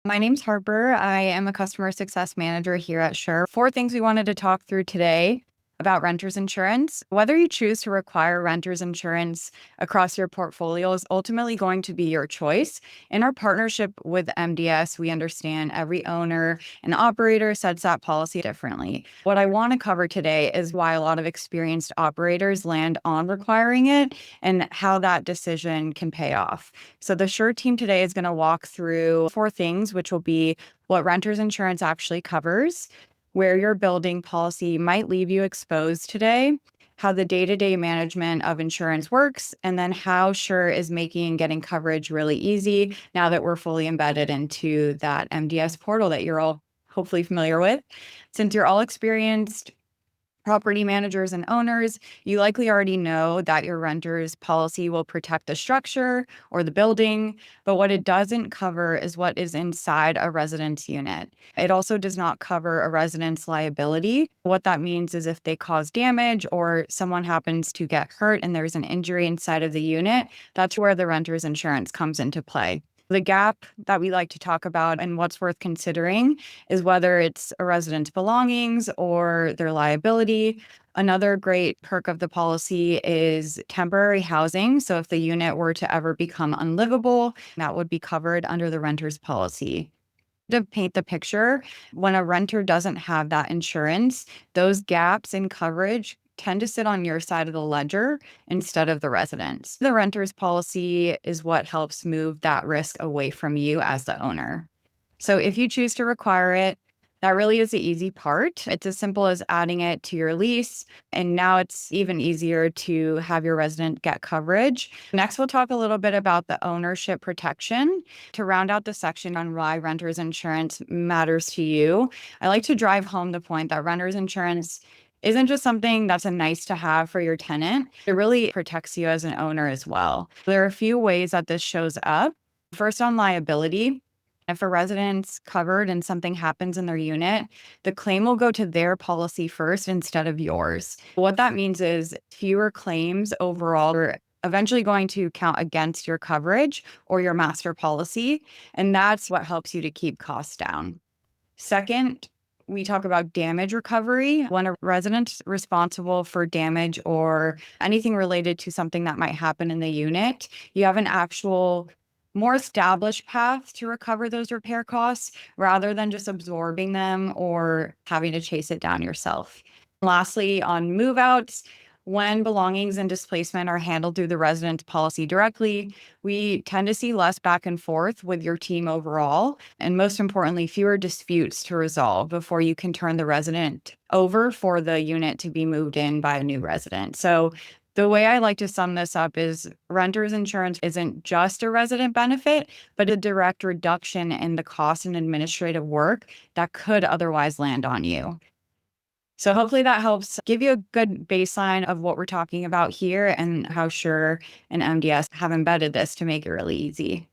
My name's Harper. I am a customer success manager here at Sure. Four things we wanted to talk through today about renters insurance. Whether you choose to require renters insurance across your portfolio is ultimately going to be your choice. In our partnership with MDS, we understand every owner and operator sets that policy differently. What I want to cover today is why a lot of experienced operators land on requiring it and how that decision can pay off. So the Sure team today is going to walk through four things, which will be what renters insurance actually covers, where your building policy might leave you exposed today, how the day-to-day management of insurance works, and then how Sure is making getting coverage really easy now that we're fully embedded into that MDS portal that you're all hopefully familiar with. Since you're all experienced property managers and owners, you likely already know that your renter's policy will protect the structure or the building, but what it doesn't cover is what is inside a residence unit. It also does not cover a resident's liability. What that means is if they cause damage or someone happens to get hurt and there's an injury inside of the unit, that's where the renter's insurance comes into play. The gap that we like to talk about and what's worth considering is whether it's a resident's belongings or their liability. Another great perk of the policy is temporary housing. So if the unit were to ever become unlivable, that would be covered under the renter's policy. To paint the picture, when a renter doesn't have that insurance, those gaps in coverage tend to sit on your side of the ledger instead of the resident's. The renter's policy is what helps move that risk away from you as the owner. So if you choose to require it, that really is the easy part. It's as simple as adding it to your lease. And now it's even easier to have your resident get coverage. Next, we'll talk a little bit about the ownership protection to round out the section on why renter's insurance matters to you. I like to drive home the point that renter's insurance isn't just something that's a nice to have for your tenant. It really protects you as an owner as well. There are a few ways that this shows up. First, on liability. If a resident's covered and something happens in their unit, the claim will go to their policy first instead of yours. What that means is fewer claims overall are eventually going to count against your coverage or your master policy, and that's what helps you to keep costs down. Second, we talk about damage recovery. When a resident's responsible for damage or anything related to something that might happen in the unit, you have an actual more established path to recover those repair costs rather than just absorbing them or having to chase it down yourself. Lastly, on move outs, when belongings and displacement are handled through the resident's policy directly, we tend to see less back and forth with your team overall, and most importantly, fewer disputes to resolve before you can turn the resident over for the unit to be moved in by a new resident. So the way I like to sum this up is renter's insurance isn't just a resident benefit, but a direct reduction in the cost and administrative work that could otherwise land on you. So hopefully that helps give you a good baseline of what we're talking about here and how Sure and MDS have embedded this to make it really easy.